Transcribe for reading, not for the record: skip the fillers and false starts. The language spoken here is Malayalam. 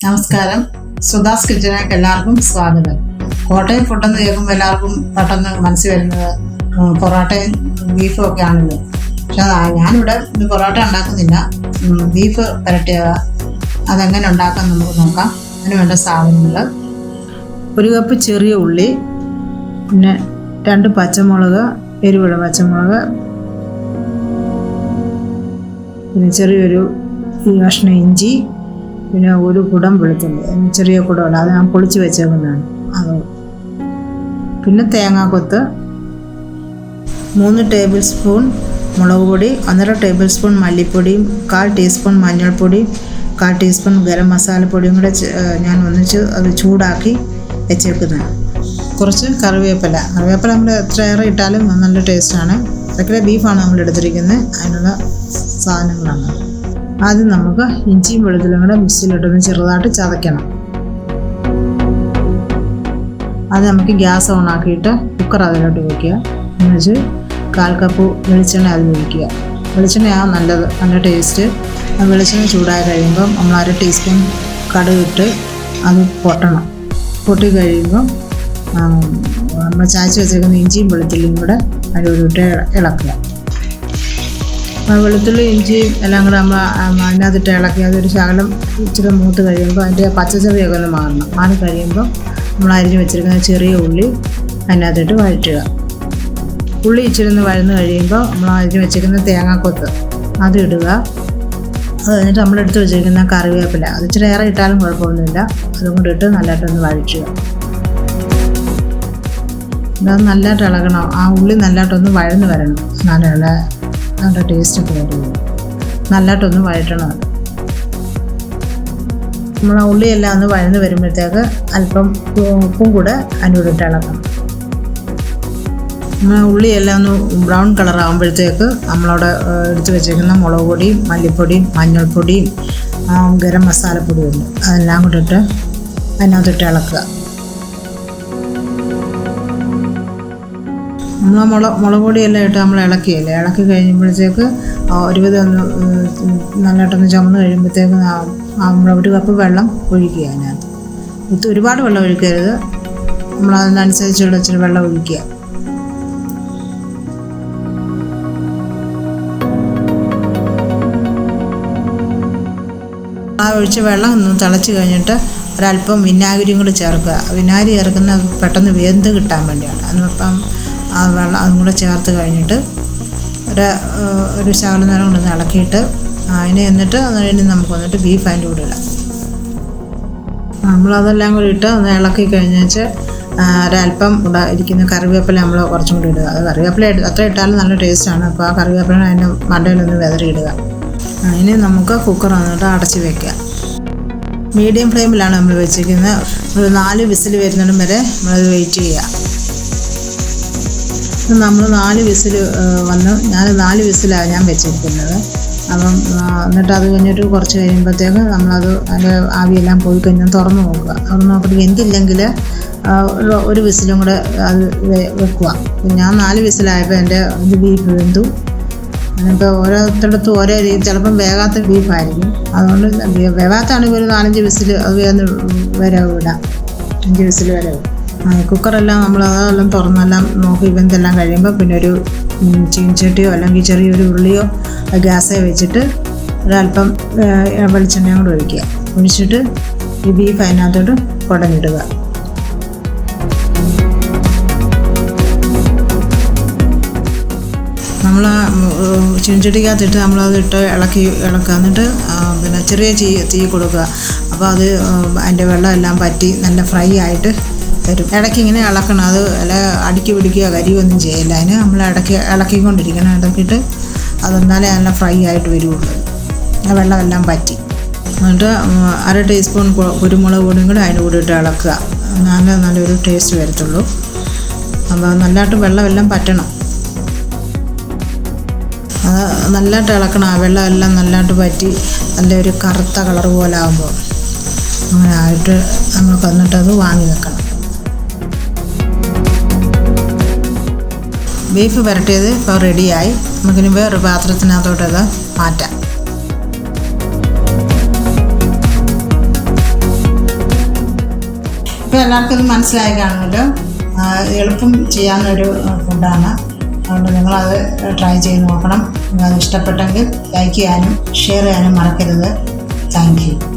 നമസ്കാരം. സുധാസ് കിച്ചണിലേക്ക് എല്ലാവർക്കും സ്വാഗതം. കോട്ടയം ഫുഡെന്ന് കേൾക്കുമ്പോൾ എല്ലാവർക്കും പെട്ടെന്ന് മനസ്സിൽ വരുന്നത് പൊറോട്ടയും ബീഫും ഒക്കെ ആണല്ലോ. പക്ഷെ ഞാനിവിടെ പൊറോട്ട ഉണ്ടാക്കുന്നില്ല, ബീഫ് പുരട്ടിയവ. അതെങ്ങനെ ഉണ്ടാക്കാൻ നമുക്ക് നോക്കാം. അതിന് വേണ്ട സാധനങ്ങൾ: 1 കപ്പ് ചെറിയ ഉള്ളി, പിന്നെ 2 പച്ചമുളക്, എരിവുള്ള പച്ചമുളക്, പിന്നെ ചെറിയൊരു കഷ്ണം ഇഞ്ചി, പിന്നെ 1 കുടം വെളുത്തുള്ളി, ചെറിയ കുടമല്ല, അത് ഞാൻ പൊളിച്ച് വെച്ചേക്കുന്നതാണ് അത്. പിന്നെ തേങ്ങാക്കൊത്ത്, 3 ടേബിൾ സ്പൂൺ മുളക് പൊടി, 1.5 ടേബിൾ സ്പൂൺ മല്ലിപ്പൊടിയും, 1/4 ടീസ്പൂൺ മഞ്ഞൾപ്പൊടിയും, 1/4 ടീസ്പൂൺ ഗരം മസാലപ്പൊടിയും കൂടെ ഞാൻ ഒന്നിച്ച് അത് ചൂടാക്കി വെച്ചേക്കുന്നതാണ്. കുറച്ച് കറിവേപ്പില നമ്മൾ എത്രയേറെ ഇട്ടാലും നല്ല ടേസ്റ്റാണ്. അതൊക്കെ ബീഫാണ് നമ്മൾ എടുത്തിരിക്കുന്നത്, അതിനുള്ള സാധനങ്ങളാണ്. ആദ്യം നമുക്ക് ഇഞ്ചിയും വെളുത്തുള്ളിയും കൂടെ മിക്സിയിലിട്ടൊന്ന് ചെറുതായിട്ട് ചതയ്ക്കണം. അത് നമുക്ക് ഗ്യാസ് ഓണാക്കിയിട്ട് കുക്കർ അതിലോട്ട് വയ്ക്കുക. എന്നുവെച്ച് 1/4 കപ്പ് വെളിച്ചെണ്ണ അതിൽ ഒഴിക്കുക. വെളിച്ചെണ്ണയാണ് നല്ലത്, നല്ല ടേസ്റ്റ്. വെളിച്ചെണ്ണ ചൂടായി കഴിയുമ്പം നമ്മൾ 1/2 ടീസ്പൂൺ കടുകിട്ട് അത് പൊട്ടി കഴിയുമ്പം നമ്മൾ ചായച്ച് വെച്ചേക്കുന്ന ഇഞ്ചിയും വെളുത്തുള്ളിയും കൂടെ അതിലോട്ട് ഇളക്കുക. വെളുത്തുള്ളി ഇഞ്ചിയും എല്ലാം കൂടെ നമ്മൾ അതിനകത്തിട്ട് ഇളക്കി അതൊരു ശകലം ഇച്ചിരി മൂത്ത് കഴിയുമ്പോൾ അതിൻ്റെ പച്ചച്ചവയൊക്കെ ഒന്ന് മാറി കഴിയുമ്പോൾ നമ്മൾ അരിഞ്ഞ് വെച്ചിരിക്കുന്ന ചെറിയ ഉള്ളി അതിനകത്തിട്ട് വഴറ്റുക. ഉള്ളി ഇച്ചിരി ഒന്ന് വഴന്ന് കഴിയുമ്പോൾ നമ്മൾ അരിഞ്ഞ് വെച്ചിരിക്കുന്ന തേങ്ങാക്കൊത്ത് അത് ഇടുക. അത് കഴിഞ്ഞിട്ട് നമ്മളെടുത്ത് വെച്ചിരിക്കുന്ന കറിവേപ്പില, അത് ഇച്ചിരി ഏറെ ഇട്ടാലും കുഴപ്പമൊന്നുമില്ല, അതും കൂടി ഇട്ട് നല്ലതായിട്ടൊന്ന് വഴറ്റുക. അത് നല്ലതായിട്ട് ഇളകണം, ആ ഉള്ളി നല്ലതായിട്ടൊന്ന് വഴന്ന് വരണം, നല്ല ടേസ്റ്റൊക്കെ വരും. നല്ലതായിട്ടൊന്ന് വഴറ്റണം. നമ്മൾ ആ ഉള്ളിയെല്ലാം ഒന്ന് വഴന്ന് വരുമ്പോഴത്തേക്ക് അല്പം ഉപ്പും കൂടെ അതിനോടിട്ട് ഇളക്കണം. ഉള്ളിയെല്ലാം ഒന്ന് ബ്രൗൺ കളറാകുമ്പോഴത്തേക്ക് നമ്മളവിടെ എടുത്ത് വെച്ചേക്കുന്ന മുളക് പൊടിയും മല്ലിപ്പൊടിയും മഞ്ഞൾപ്പൊടിയും ഗരം മസാലപ്പൊടിയും ഉണ്ട്, അതെല്ലാം കൂടെ ഇട്ട് അതിനകത്തിട്ട് ഇളക്കുക. നമ്മൾ മുളക് പൊടിയെല്ലാം ഇട്ട് നമ്മൾ ഇളക്കി കഴിയുമ്പോഴത്തേക്ക് ഒരുവിധം ഒന്ന് നല്ലതായിട്ടൊന്ന് ചുമന്ന് കഴിയുമ്പോഴത്തേക്ക് നമ്മൾ 1 കപ്പ് വെള്ളം ഒഴിക്കുക. അതിനകത്ത് ഒരുപാട് വെള്ളം ഒഴിക്കരുത്, നമ്മൾ അതിനനുസരിച്ചുള്ള ഇച്ചിരി വെള്ളം ഒഴിക്കുക. ആ ഒഴിച്ച വെള്ളം ഒന്ന് തിളച്ച് കഴിഞ്ഞിട്ട് ഒരല്പം വിനാഗിരിയും കൂടി ചേർക്കുക. വിനാഗിരി ചേർക്കുന്ന പെട്ടെന്ന് വെന്ത് കിട്ടാൻ വേണ്ടിയാണ്. അതിനൊപ്പം ആ വെള്ളം അതും കൂടെ ചേർത്ത് കഴിഞ്ഞിട്ട് ഒരു ശകലം നേരം കൊണ്ടൊന്ന് ഇളക്കിയിട്ട് എന്നിട്ട് നമുക്ക് വന്നിട്ട് ബീഫ് അതിൻ്റെ കൂടെ ഇടാം. നമ്മളതെല്ലാം കൂടി ഇട്ട് ഒന്ന് ഇളക്കി കഴിഞ്ഞേച്ച് ഒരല്പം ഇവിടെ ഇരിക്കുന്ന കറിവേപ്പില നമ്മൾ കുറച്ചും കൂടി ഇടുക. അത് കറിവേപ്പില അത്ര ഇട്ടാലും നല്ല ടേസ്റ്റാണ്. അപ്പോൾ ആ കറിവേപ്പില അതിൻ്റെ മണ്ടയിലൊന്ന് വിതറിയിടുക. അതിന് നമുക്ക് കുക്കർ വന്നിട്ട് അടച്ച് വയ്ക്കുക. മീഡിയം ഫ്ലെയിമിലാണ് നമ്മൾ വെച്ചിരിക്കുന്നത്. ഒരു 4 വിസിൽ വരുന്നിടം വരെ നമ്മളത് വെയിറ്റ് ചെയ്യുക. നമ്മൾ 4 വിസിൽ വന്ന് ഞാൻ 4 വിസിലാണ് ഞാൻ വെച്ചിരിക്കുന്നത്. അപ്പം എന്നിട്ട് അത് കഴിഞ്ഞിട്ട് കുറച്ച് കഴിയുമ്പോഴത്തേക്ക് നമ്മളത് അതിൻ്റെ ആവിയെല്ലാം പോയി കഴിഞ്ഞാൽ തുറന്ന് നോക്കിയിട്ട് വെന്തില്ലെങ്കിൽ 1 വിസിലും കൂടെ അത് വെക്കുക. ഞാൻ 4 വിസിലായപ്പോൾ എൻ്റെ ബീഫ് വെന്തു. അതിപ്പോൾ ഓരോരുത്തടത്തും ഓരോ രീതി, ചിലപ്പം വേകാത്ത ബീഫായിരിക്കും. അതുകൊണ്ട് വേകാത്താണെങ്കിൽ ഒരു 4-5 വിസിൽ അത് വരെ ഇടാം, 5 വിസിൽ വരെ. കുക്കറെല്ലാം നമ്മൾ അതെല്ലാം തുറന്നെല്ലാം നോക്കി വെന്തെല്ലാം കഴിയുമ്പോൾ പിന്നെ ഒരു ചീനച്ചട്ടിയോ അല്ലെങ്കിൽ ചെറിയൊരു ഉരുളിയോ ഗ്യാസേ വെച്ചിട്ട് ഒരല്പം വെളിച്ചെണ്ണയും കൂടെ ഒഴിച്ചിട്ട് ഈ ബീഫ് അതിനകത്തോട്ട് കുടഞ്ഞിടുക. നമ്മൾ ചീനച്ചട്ടിക്കകത്തിട്ട് നമ്മളതിട്ട് ഇളക്കുക. എന്നിട്ട് പിന്നെ ചെറിയ തീ കൊടുക്കുക. അപ്പോൾ അത് അതിൻ്റെ വെള്ളമെല്ലാം പറ്റി നല്ല ഫ്രൈ ആയിട്ട് വരും. ഇടയ്ക്കിങ്ങനെ ഇളക്കണം, അത് അല്ല അടുക്കി പിടിക്കുക കരിയൊന്നും ചെയ്യില്ല. അതിന് നമ്മൾ ഇളക്കിക്കൊണ്ടിരിക്കണം. ഇടയ്ക്കിട്ട് അതെന്നാലേ നല്ല ഫ്രൈ ആയിട്ട് വരുള്ളൂ, ആ വെള്ളമെല്ലാം പറ്റി. എന്നിട്ട് 1/2 ടീസ്പൂൺ കുരുമുളക് പൊടിയും കൂടെ അതിൻ്റെ കൂടെ ഇട്ട് ഇളക്കുക. നല്ലൊരു ടേസ്റ്റ് വരത്തുള്ളൂ. അപ്പോൾ നല്ലതായിട്ട് വെള്ളമെല്ലാം പറ്റണം, അത് നല്ലതായിട്ട് ഇളക്കണം. ആ വെള്ളമെല്ലാം നല്ലതായിട്ട് പറ്റി നല്ലൊരു കറുത്ത കളർ പോലെ ആകുമ്പോൾ അങ്ങനെ ആയിട്ട് നമുക്ക് എന്നിട്ടത് വാങ്ങി വെക്കണം. ബീഫ് പുരട്ടിയത് ഇപ്പോൾ റെഡിയായി. നമുക്കിനി വേറൊരു പാത്രത്തിനകത്തോട്ടത് മാറ്റാം. ഇപ്പോൾ എല്ലാവർക്കും ഇത് മനസ്സിലായി കാണുമല്ലോ. എളുപ്പം ചെയ്യാവുന്നൊരു ഫുഡാണ്. അതുകൊണ്ട് നിങ്ങളത് ട്രൈ ചെയ്ത് നോക്കണം. നിങ്ങളത് ഇഷ്ടപ്പെട്ടെങ്കിൽ ലൈക്ക് ചെയ്യാനും ഷെയർ ചെയ്യാനും മറക്കരുത്. Thank you.